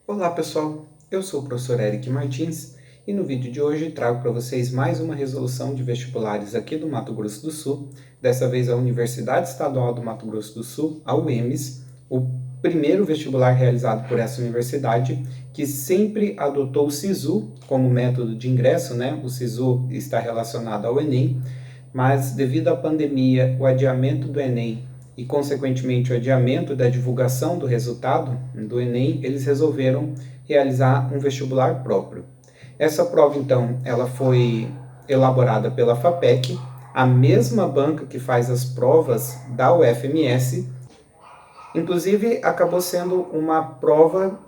Olá pessoal, eu sou o professor Eric Martins e no vídeo de hoje trago para vocês mais uma resolução de vestibulares aqui do Mato Grosso do Sul, dessa vez a Universidade Estadual do Mato Grosso do Sul, a UEMS, o primeiro vestibular realizado por essa universidade, que sempre adotou o SISU como método de ingresso, né? O SISU está relacionado ao Enem, mas devido à pandemia, o adiamento do Enem e, consequentemente, o adiamento da divulgação do resultado do Enem, eles resolveram realizar um vestibular próprio. Essa prova, então, ela foi elaborada pela FAPEC, a mesma banca que faz as provas da UFMS. Inclusive, acabou sendo uma prova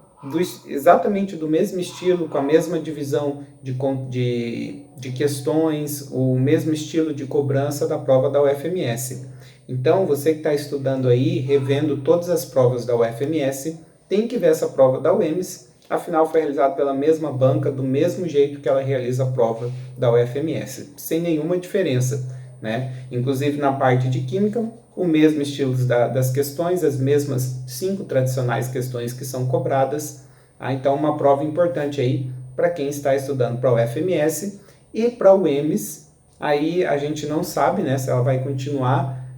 exatamente do mesmo estilo, com a mesma divisão de questões, o mesmo estilo de cobrança da prova da UFMS. Então, você que está estudando aí, revendo todas as provas da UFMS, tem que ver essa prova da UEMS, afinal foi realizada pela mesma banca, do mesmo jeito que ela realiza a prova da UFMS, sem nenhuma diferença, né? Inclusive na parte de Química, o mesmo estilo das questões, as mesmas 5 tradicionais questões que são cobradas. Então, uma prova importante aí para quem está estudando para o UFMS e para o UEMS. Aí a gente não sabe, né, se ela vai continuar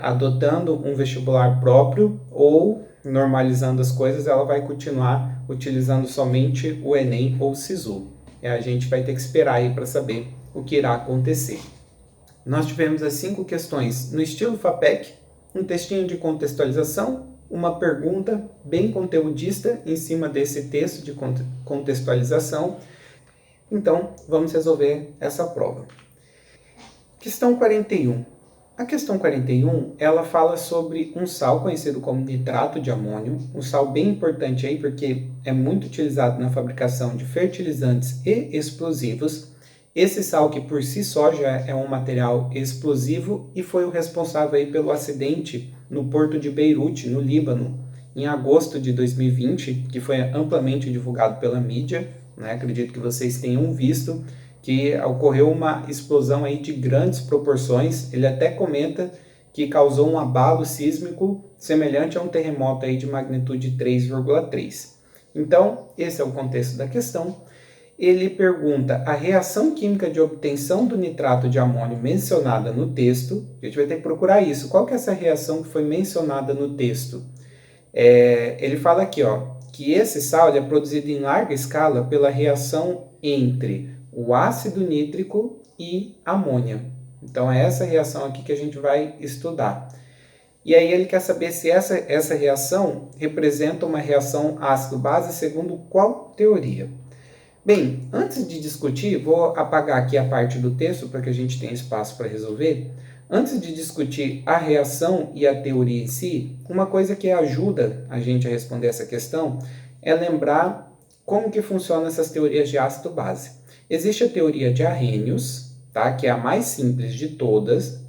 adotando um vestibular próprio ou normalizando as coisas, ela vai continuar utilizando somente o Enem ou o SISU. A gente vai ter que esperar aí para saber o que irá acontecer. Nós tivemos as 5 questões no estilo FAPEC, um textinho de contextualização, uma pergunta bem conteudista em cima desse texto de contextualização. Então, vamos resolver essa prova. Questão 41. A questão 41, ela fala sobre um sal conhecido como nitrato de amônio, um sal bem importante aí porque é muito utilizado na fabricação de fertilizantes e explosivos. Esse sal que por si só já é um material explosivo e foi o responsável aí pelo acidente no porto de Beirute, no Líbano, em agosto de 2020, que foi amplamente divulgado pela mídia, né? Acredito que vocês tenham visto que ocorreu uma explosão aí de grandes proporções. Ele até comenta que causou um abalo sísmico semelhante a um terremoto aí de magnitude 3,3. Então, esse é o contexto da questão. Ele pergunta a reação química de obtenção do nitrato de amônio mencionada no texto. A gente vai ter que procurar isso. Qual que é essa reação que foi mencionada no texto? Ele fala aqui, que esse sal é produzido em larga escala pela reação entre o ácido nítrico e amônia. Então, é essa reação aqui que a gente vai estudar. E aí ele quer saber se essa reação representa uma reação ácido-base segundo qual teoria. Bem, antes de discutir, vou apagar aqui a parte do texto para que a gente tenha espaço para resolver. Antes de discutir a reação e a teoria em si, uma coisa que ajuda a gente a responder essa questão é lembrar como que funcionam essas teorias de ácido-base. Existe a teoria de Arrhenius, tá? Que é a mais simples de todas.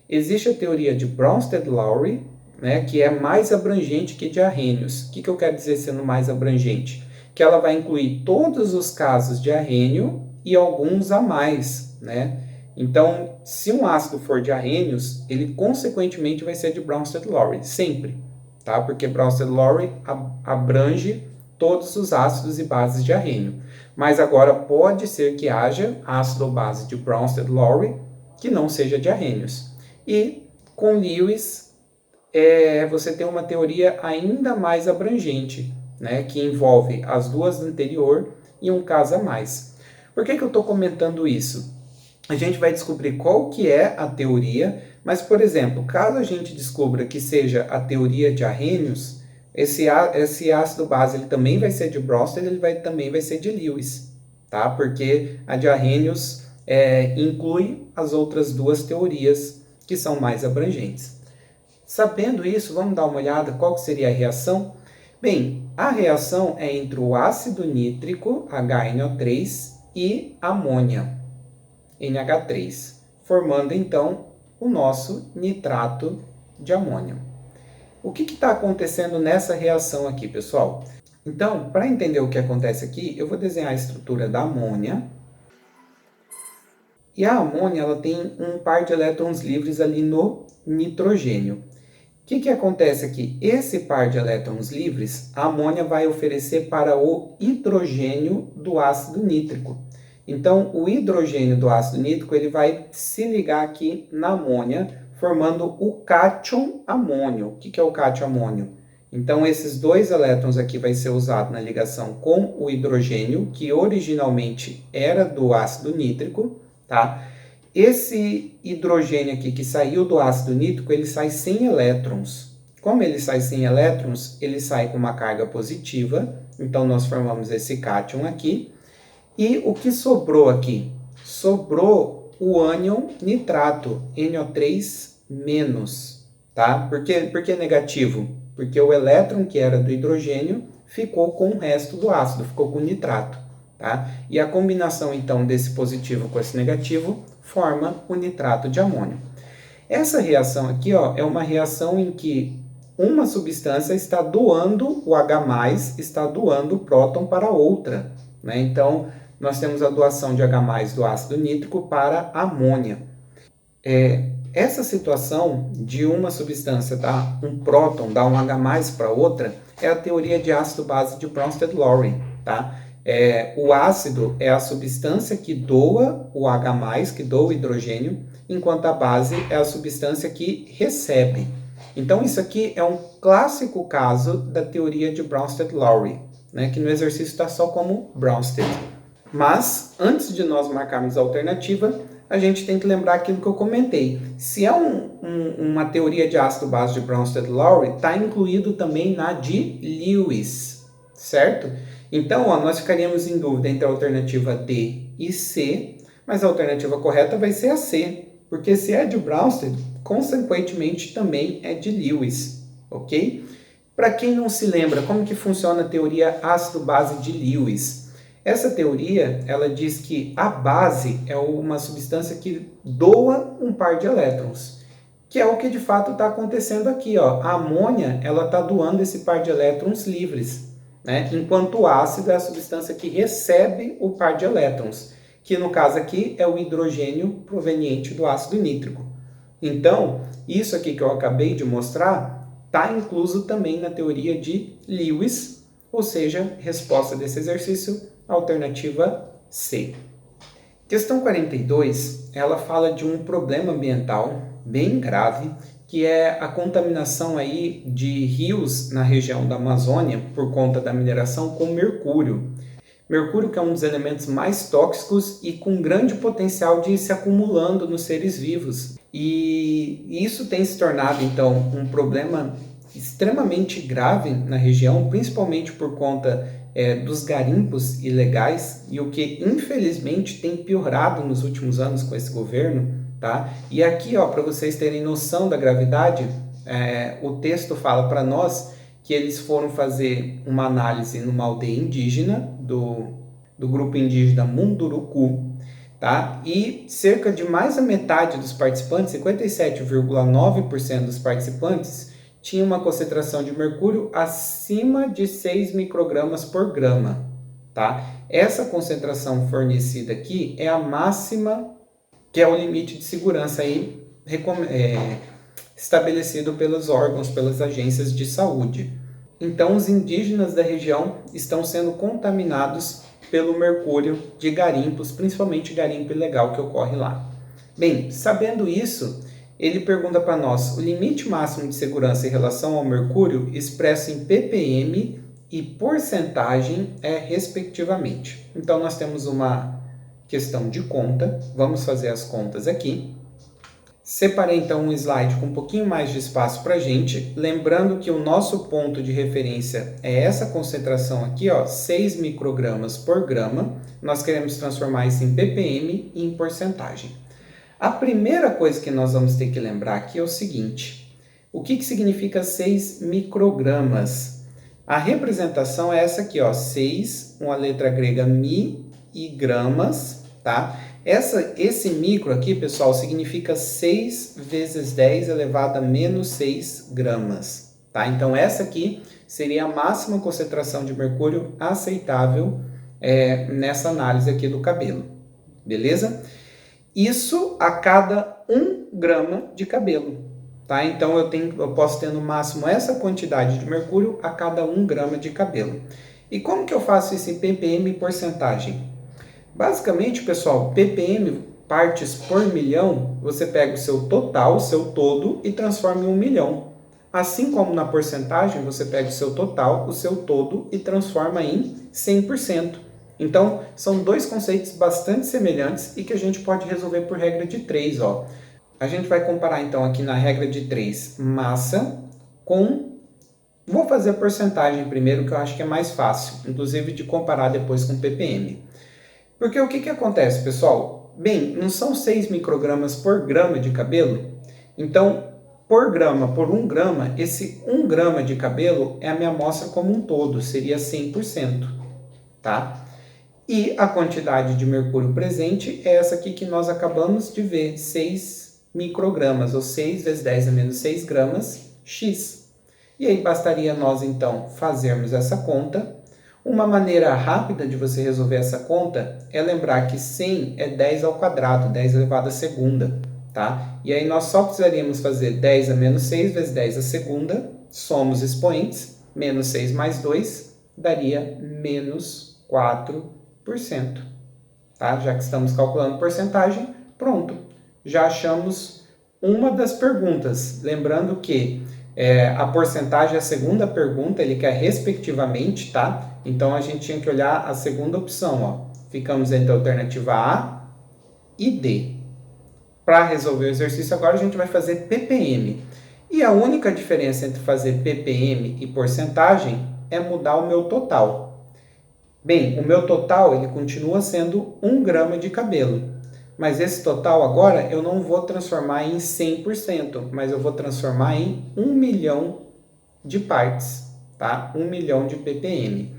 Existe a teoria de Bronsted-Lowry, né? Que é mais abrangente que de Arrhenius. O que eu quero dizer sendo mais abrangente? Que ela vai incluir todos os casos de Arrhênio e alguns a mais, né? Então, se um ácido for de Arrhenius, ele consequentemente vai ser de Bronsted-Lowry, sempre, tá? Porque Bronsted-Lowry abrange todos os ácidos e bases de Arrhênio. Mas agora pode ser que haja ácido ou base de Bronsted-Lowry que não seja de Arrhenius. E com Lewis, você tem uma teoria ainda mais abrangente, né, que envolve as duas anterior e um caso a mais. Por que eu estou comentando isso? A gente vai descobrir qual que é a teoria, mas, por exemplo, caso a gente descubra que seja a teoria de Arrhenius, esse ácido base ele também vai ser de Bronsted, ele também vai ser de Lewis, tá? Porque a de Arrhenius inclui as outras duas teorias que são mais abrangentes. Sabendo isso, vamos dar uma olhada qual que seria a reação? Bem, a reação é entre o ácido nítrico, HNO3, e amônia, NH3, formando então o nosso nitrato de amônio. O que está acontecendo nessa reação aqui, pessoal? Então, para entender o que acontece aqui, eu vou desenhar a estrutura da amônia. E a amônia ela tem um par de elétrons livres ali no nitrogênio. que acontece aqui? Esse par de elétrons livres, a amônia vai oferecer para o hidrogênio do ácido nítrico. Então, o hidrogênio do ácido nítrico ele vai se ligar aqui na amônia, formando o cátion amônio. O que é o cátion amônio? Então, esses dois elétrons aqui vai ser usado na ligação com o hidrogênio, que originalmente era do ácido nítrico, tá? Esse hidrogênio aqui que saiu do ácido nítrico, ele sai sem elétrons. Como ele sai sem elétrons, ele sai com uma carga positiva. Então, nós formamos esse cátion aqui. E o que sobrou aqui? Sobrou o ânion nitrato, NO3-, tá? Por que negativo? Porque o elétron que era do hidrogênio ficou com o resto do ácido, ficou com o nitrato, tá? E a combinação, então, desse positivo com esse negativo forma o nitrato de amônio. Essa reação aqui, ó, é uma reação em que uma substância está doando o H+, está doando o próton para outra, né? Então, nós temos a doação de H+ do ácido nítrico para a amônia. Essa situação de uma substância dar um próton, dar um H+ para outra, é a teoria de ácido-base de Bronsted-Lowry, tá? O ácido é a substância que doa o H+, que doa o hidrogênio, enquanto a base é a substância que recebe. Então, isso aqui é um clássico caso da teoria de Bronsted-Lowry, né, que no exercício está só como Bronsted. Mas, antes de nós marcarmos a alternativa, a gente tem que lembrar aquilo que eu comentei. Se é uma teoria de ácido-base de Bronsted-Lowry, está incluído também na de Lewis, certo? Então, ó, nós ficaríamos em dúvida entre a alternativa D e C, mas a alternativa correta vai ser a C, porque se é de Bronsted, consequentemente também é de Lewis, ok? Para quem não se lembra, como que funciona a teoria ácido-base de Lewis? Essa teoria, ela diz que a base é uma substância que doa um par de elétrons, que é o que de fato está acontecendo aqui, ó. A amônia, ela está doando esse par de elétrons livres, né? Enquanto o ácido é a substância que recebe o par de elétrons, que no caso aqui é o hidrogênio proveniente do ácido nítrico. Então, isso aqui que eu acabei de mostrar está incluso também na teoria de Lewis, ou seja, resposta desse exercício, alternativa C. Questão 42, ela fala de um problema ambiental bem grave, que é a contaminação aí de rios na região da Amazônia por conta da mineração com mercúrio. Mercúrio que é um dos elementos mais tóxicos e com grande potencial de ir se acumulando nos seres vivos. E isso tem se tornado, então, um problema extremamente grave na região, principalmente por conta dos garimpos ilegais, e o que infelizmente tem piorado nos últimos anos com esse governo, tá? E aqui, ó, para vocês terem noção da gravidade, o texto fala para nós que eles foram fazer uma análise numa aldeia indígena do grupo indígena Munduruku, tá? E cerca de mais da metade dos participantes, 57,9% dos participantes, tinha uma concentração de mercúrio acima de 6 microgramas por grama, tá? Essa concentração fornecida aqui é a máxima, que é o limite de segurança aí, estabelecido pelos órgãos, pelas agências de saúde. Então, os indígenas da região estão sendo contaminados pelo mercúrio de garimpos, principalmente garimpo ilegal que ocorre lá. Bem, sabendo isso, ele pergunta para nós o limite máximo de segurança em relação ao mercúrio expresso em ppm e porcentagem respectivamente. Então, nós temos uma questão de conta, vamos fazer as contas aqui. Separei então um slide com um pouquinho mais de espaço para a gente, lembrando que o nosso ponto de referência é essa concentração aqui, ó, 6 microgramas por grama. Nós queremos transformar isso em ppm e em porcentagem. A primeira coisa que nós vamos ter que lembrar aqui é o seguinte: o que significa 6 microgramas? A representação é essa aqui, ó, 6, uma letra grega mi e gramas, tá? Esse micro aqui, pessoal, significa 6 vezes 10 elevado a menos 6 gramas, tá? Então, essa aqui seria a máxima concentração de mercúrio aceitável nessa análise aqui do cabelo, beleza? Isso a cada 1 grama de cabelo, tá? Então eu posso ter no máximo essa quantidade de mercúrio a cada 1 grama de cabelo. E como que eu faço isso em ppm e porcentagem? Basicamente, pessoal, ppm, partes por milhão, você pega o seu total, o seu todo e transforma em 1 milhão. Assim como na porcentagem, você pega o seu total, o seu todo e transforma em 100%. Então, são dois conceitos bastante semelhantes e que a gente pode resolver por regra de 3, ó. A gente vai comparar então aqui na regra de 3, massa com... Vou fazer a porcentagem primeiro, que eu acho que é mais fácil, inclusive de comparar depois com ppm. Porque o que acontece, pessoal? Bem, não são 6 microgramas por grama de cabelo? Então, por grama, por 1 grama, esse 1 grama de cabelo é a minha amostra como um todo, seria 100%, tá? E a quantidade de mercúrio presente é essa aqui que nós acabamos de ver, 6 microgramas, ou 6 vezes 10 a menos 6 gramas, x. E aí bastaria nós, então, fazermos essa conta. Uma maneira rápida de você resolver essa conta é lembrar que 100 é 10 ao quadrado, 10 elevado à segunda, tá? E aí nós só precisaríamos fazer 10 a menos 6 vezes 10 à segunda, somos expoentes, menos 6 mais 2 daria menos 4%, tá? Já que estamos calculando porcentagem, pronto, já achamos uma das perguntas. Lembrando que a porcentagem é a segunda pergunta, ele quer respectivamente, tá? Então a gente tinha que olhar a segunda opção, ó. Ficamos entre a alternativa A e D. Para resolver o exercício agora a gente vai fazer ppm. E a única diferença entre fazer ppm e porcentagem é mudar o meu total. Bem, o meu total ele continua sendo 1 grama de cabelo. Mas esse total agora eu não vou transformar em 100%, mas eu vou transformar em 1 milhão de partes, tá? 1 milhão de ppm.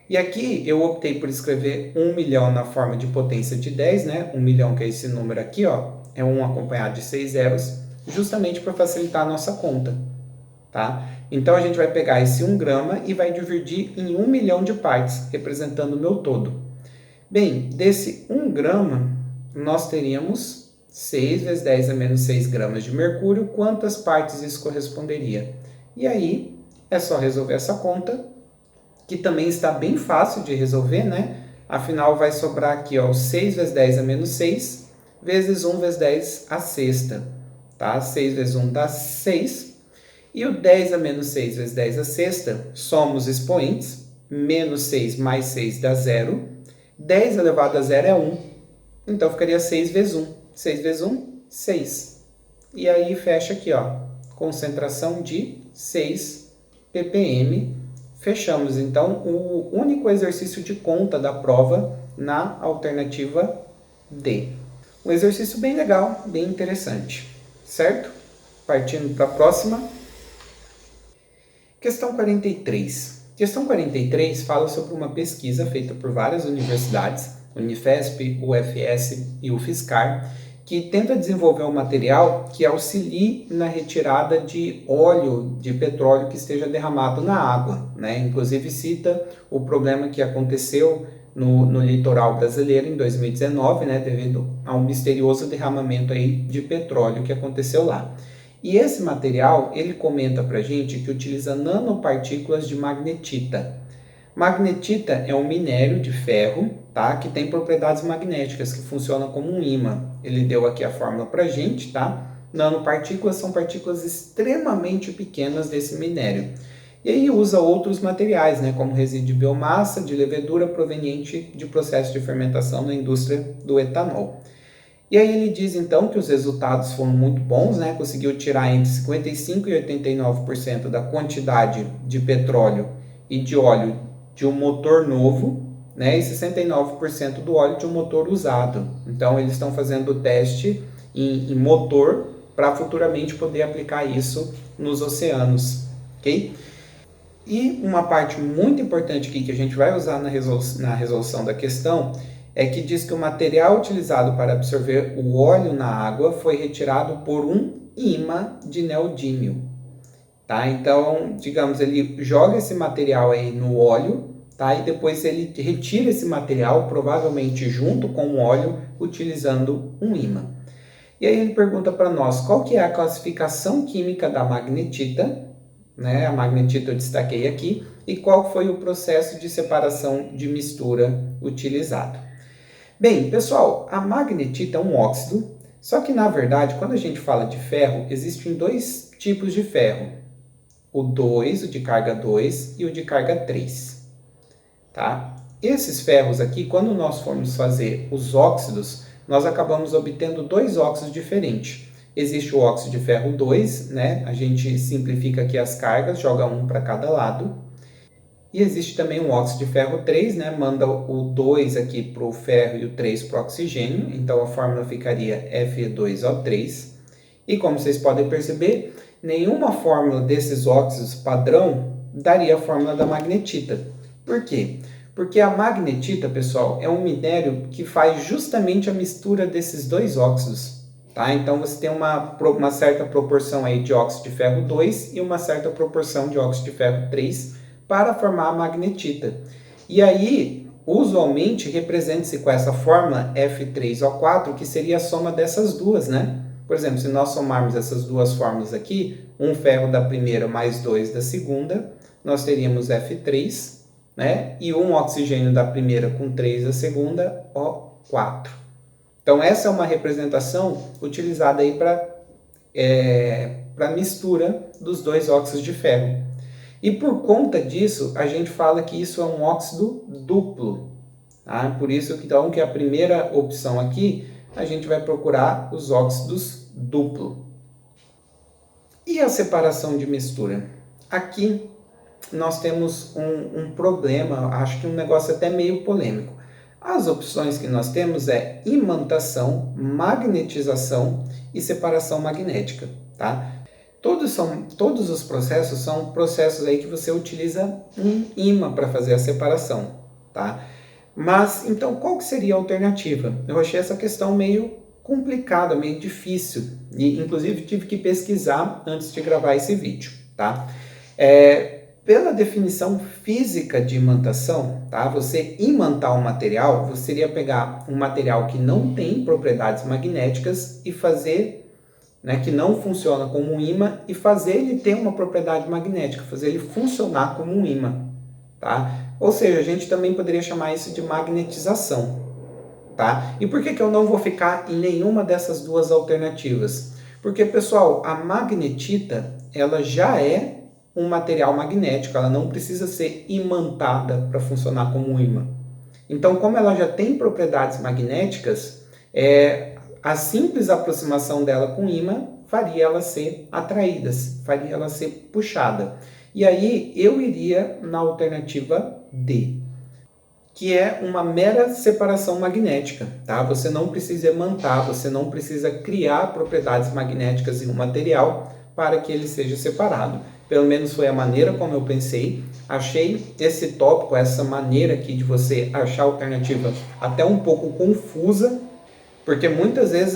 E aqui eu optei por escrever 1 milhão na forma de potência de 10, né? 1 milhão que é esse número aqui, ó, é 1 acompanhado de 6 zeros, justamente para facilitar a nossa conta, tá? Então a gente vai pegar esse 1 grama e vai dividir em 1 milhão de partes, representando o meu todo. Bem, desse 1 grama, nós teríamos 6 vezes 10 a menos 6 gramas de mercúrio. Quantas partes isso corresponderia? E aí, é só resolver essa conta, que também está bem fácil de resolver, né? Afinal, vai sobrar aqui, ó, 6 vezes 10 a menos 6, vezes 1 vezes 10 a sexta, tá? 6 vezes 1 dá 6. E o 10 a menos 6 vezes 10 a sexta, somos expoentes, menos 6 mais 6 dá 0. 10 elevado a 0 é 1. Então, ficaria 6 vezes 1. 6 vezes 1, 6. E aí, fecha aqui, ó. Concentração de 6 ppm. Fechamos, então, o único exercício de conta da prova na alternativa D. Um exercício bem legal, bem interessante. Certo? Partindo para a próxima. Questão 43. Questão 43 fala sobre uma pesquisa feita por várias universidades, Unifesp, UFS e UFSCar, que tenta desenvolver um material que auxilie na retirada de óleo de petróleo que esteja derramado na água, né? Inclusive cita o problema que aconteceu no litoral brasileiro em 2019, né? Devido a um misterioso derramamento aí de petróleo que aconteceu lá. E esse material, ele comenta pra gente que utiliza nanopartículas de magnetita. Magnetita é um minério de ferro, tá? Que tem propriedades magnéticas, que funcionam como um ímã. Ele deu aqui a fórmula pra gente, tá? Nanopartículas são partículas extremamente pequenas desse minério. E aí usa outros materiais, né? Como resíduo de biomassa, de levedura proveniente de processo de fermentação na indústria do etanol. E aí ele diz então que os resultados foram muito bons, né? Conseguiu tirar entre 55% e 89% da quantidade de petróleo e de óleo de um motor novo, né? E 69% do óleo de um motor usado. Então eles estão fazendo o teste em motor para futuramente poder aplicar isso nos oceanos, ok? E uma parte muito importante aqui que a gente vai usar na resolução da questão é que diz que o material utilizado para absorver o óleo na água foi retirado por um ímã de neodímio, tá? Então, digamos, ele joga esse material aí no óleo, tá? E depois ele retira esse material, provavelmente junto com o óleo, utilizando um ímã. E aí ele pergunta para nós qual que é a classificação química da magnetita, né? A magnetita eu destaquei aqui, e qual foi o processo de separação de mistura utilizado. Bem, pessoal, a magnetita é um óxido, só que na verdade, quando a gente fala de ferro, existem dois tipos de ferro. O 2, o de carga 2 e o de carga 3, tá? Esses ferros aqui, quando nós formos fazer os óxidos, nós acabamos obtendo dois óxidos diferentes. Existe o óxido de ferro 2, né? A gente simplifica aqui as cargas, joga um para cada lado. E existe também um óxido de ferro 3, né? Manda o 2 aqui para o ferro e o 3 para o oxigênio. Então a fórmula ficaria Fe2O3. E como vocês podem perceber, nenhuma fórmula desses óxidos padrão daria a fórmula da magnetita. Por quê? Porque a magnetita, pessoal, é um minério que faz justamente a mistura desses dois óxidos. Tá? Então você tem uma certa proporção aí de óxido de ferro 2 e uma certa proporção de óxido de ferro 3 para formar a magnetita. E aí, usualmente, representa-se com essa fórmula F3O4, que seria a soma dessas duas, né? Por exemplo, se nós somarmos essas duas fórmulas aqui, um ferro da primeira mais 2 da segunda, nós teríamos F3, né? E um oxigênio da primeira com 3 da segunda, O4. Então, essa é uma representação utilizada aí para mistura dos dois óxidos de ferro. E por conta disso, a gente fala que isso é um óxido duplo. Tá? Por isso, então, que a primeira opção aqui, a gente vai procurar os óxidos duplo. E a separação de mistura? Aqui nós temos um problema, acho que um negócio até meio polêmico. As opções que nós temos é imantação, magnetização e separação magnética, tá? Todos os processos são processos aí que você utiliza um ímã para fazer a separação, tá? Mas, então, qual que seria a alternativa? Eu achei essa questão meio complicada, meio difícil, e inclusive tive que pesquisar antes de gravar esse vídeo, tá? Pela definição física de imantação, tá? Você imantar um material, você seria pegar um material que não tem propriedades magnéticas e fazer, né, que não funciona como um ímã, e fazer ele ter uma propriedade magnética, fazer ele funcionar como um ímã, tá? Ou seja, a gente também poderia chamar isso de magnetização, tá? E por que eu não vou ficar em nenhuma dessas duas alternativas? Porque, pessoal, a magnetita, ela já é um material magnético, ela não precisa ser imantada para funcionar como um ímã. Então, como ela já tem propriedades magnéticas, a simples aproximação dela com o ímã faria ela ser atraída, faria ela ser puxada. E aí eu iria na alternativa D, que é uma mera separação magnética, tá? Você não precisa imantar, você não precisa criar propriedades magnéticas em um material para que ele seja separado. Pelo menos foi a maneira como eu pensei. Achei esse tópico, essa maneira aqui de você achar a alternativa até um pouco confusa, porque muitas vezes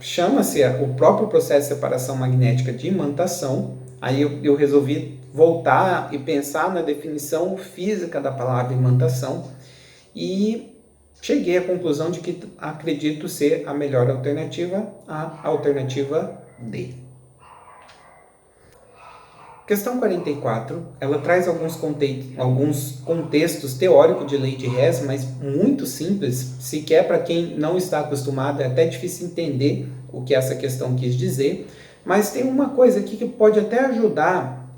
chama-se o próprio processo de separação magnética de imantação. Aí eu resolvi voltar e pensar na definição física da palavra imantação e cheguei à conclusão de que acredito ser a melhor alternativa, a alternativa D. Questão 44, ela traz alguns contextos teóricos de lei de Hess, mas muito simples, sequer para quem não está acostumado, é até difícil entender o que essa questão quis dizer, mas tem uma coisa aqui que pode até ajudar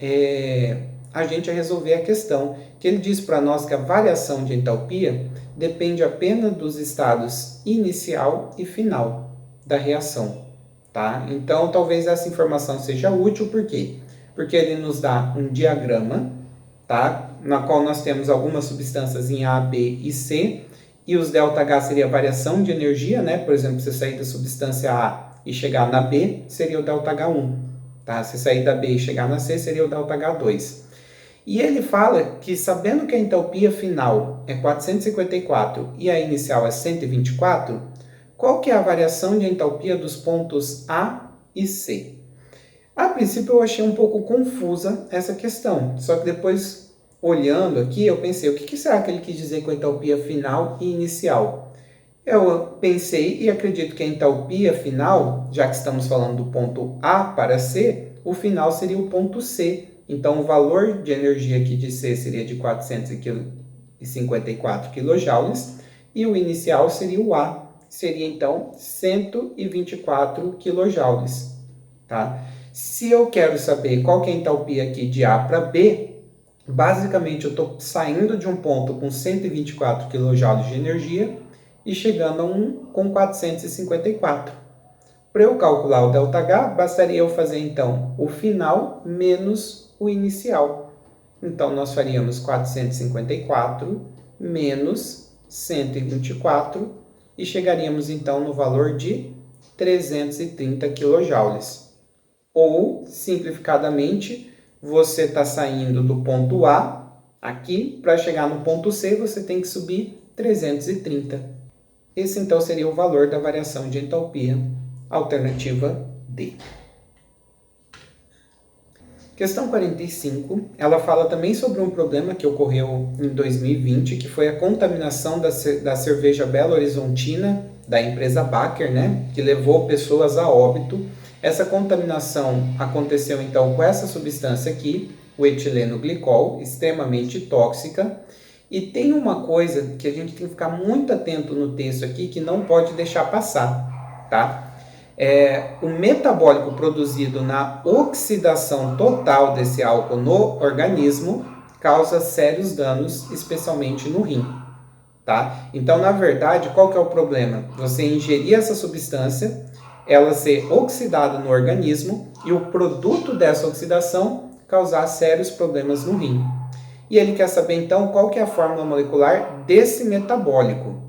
a gente a resolver a questão, que ele diz para nós que a variação de entalpia depende apenas dos estados inicial e final da reação, tá? Então, talvez essa informação seja útil, por quê? Porque ele nos dá um diagrama, tá? Na qual nós temos algumas substâncias em A, B e C, e os ΔH seria a variação de energia, né? Por exemplo, se sair da substância A e chegar na B, seria o ΔH1, tá? Se sair da B e chegar na C, seria o ΔH2. E ele fala que, sabendo que a entalpia final é 454 e a inicial é 124, qual que é a variação de entalpia dos pontos A e C? A princípio eu achei um pouco confusa essa questão, só que depois, olhando aqui, eu pensei, o que será que ele quis dizer com a entalpia final e inicial? Eu pensei e acredito que a entalpia final, já que estamos falando do ponto A para C, o final seria o ponto C. Então, o valor de energia aqui de C seria de 454 kJ e o inicial seria o A, seria então 124 kJ. Tá? Se eu quero saber qual que é a entalpia aqui de A para B, basicamente eu estou saindo de um ponto com 124 kJ de energia e chegando a um com 454. Para eu calcular o ΔH, bastaria eu fazer então o final menos o inicial. Então nós faríamos 454 menos 124 e chegaríamos então no valor de 330 kJ. Ou, simplificadamente, você está saindo do ponto A aqui, para chegar no ponto C você tem que subir 330. Esse então seria o valor da variação de entalpia, alternativa D. Questão 45, ela fala também sobre um problema que ocorreu em 2020, que foi a contaminação da cerveja Belo Horizontina, da empresa Baker, né, que levou pessoas a óbito. Essa contaminação aconteceu então com essa substância aqui, o etileno glicol, extremamente tóxica. E tem uma coisa que a gente tem que ficar muito atento no texto aqui, que não pode deixar passar, tá? O metabólico produzido na oxidação total desse álcool no organismo causa sérios danos, especialmente no rim, tá? Então, na verdade, qual que é o problema? Você ingerir essa substância, ela ser oxidada no organismo e o produto dessa oxidação causar sérios problemas no rim. E ele quer saber, então, qual que é a fórmula molecular desse metabólico,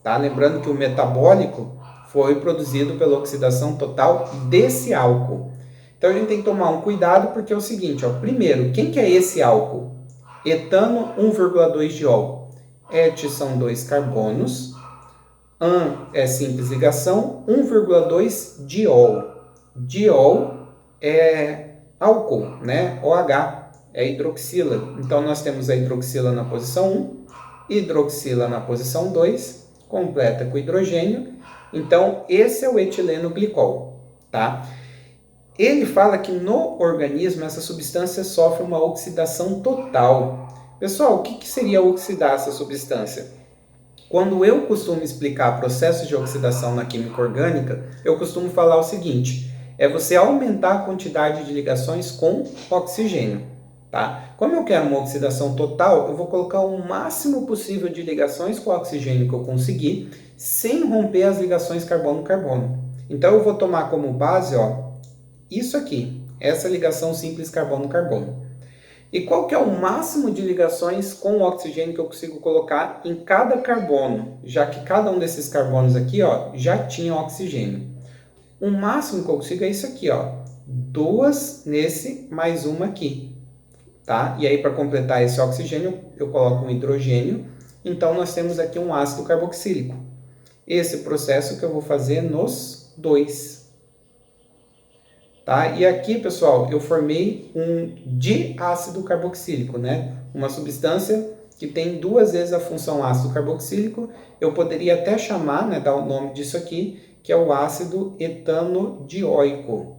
tá? Lembrando que o metabólico foi produzido pela oxidação total desse álcool. Então, a gente tem que tomar um cuidado, porque é o seguinte, ó, primeiro, quem que é esse álcool? Etano 1,2 diol. Et são 2 carbonos. An é simples ligação, 1,2 diol. Diol é álcool, né? OH. É hidroxila. Então, nós temos a hidroxila na posição 1, hidroxila na posição 2, completa com hidrogênio. Então, esse é o etileno glicol, tá? Ele fala que no organismo essa substância sofre uma oxidação total. Pessoal, o que seria oxidar essa substância? Quando eu costumo explicar processos de oxidação na química orgânica, eu costumo falar o seguinte, é você aumentar a quantidade de ligações com oxigênio. Tá? Como eu quero uma oxidação total, eu vou colocar o máximo possível de ligações com o oxigênio que eu conseguir, sem romper as ligações carbono-carbono. Então eu vou tomar como base, ó, isso aqui, essa ligação simples carbono-carbono. E qual que é o máximo de ligações com o oxigênio que eu consigo colocar em cada carbono, já que cada um desses carbonos aqui, ó, já tinha oxigênio. O máximo que eu consigo é isso aqui, ó, 2 nesse mais uma aqui. Tá? E aí, para completar esse oxigênio, eu coloco um hidrogênio. Então, nós temos aqui um ácido carboxílico. Esse processo que eu vou fazer nos dois. Tá? E aqui, pessoal, eu formei um diácido carboxílico, né? Uma substância que tem 2 vezes a função ácido carboxílico. Eu poderia até chamar, né, dar o nome disso aqui, que é o ácido etanodioico.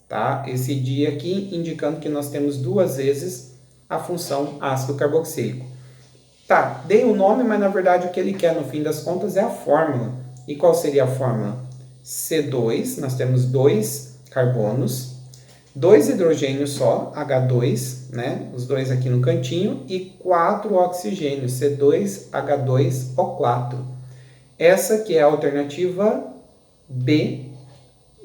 Tá? Esse di aqui indicando que nós temos 2 vezes a função ácido carboxílico. Tá, dei o nome, mas na verdade o que ele quer no fim das contas é a fórmula. E qual seria a fórmula? C2, nós temos 2 carbonos, 2 hidrogênios só, H2, né? Os dois aqui no cantinho, e 4 oxigênios, C2H2O4. Essa que é a alternativa B.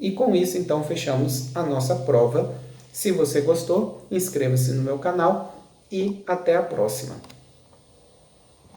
E com isso, então, fechamos a nossa prova. Se você gostou, inscreva-se no meu canal e até a próxima.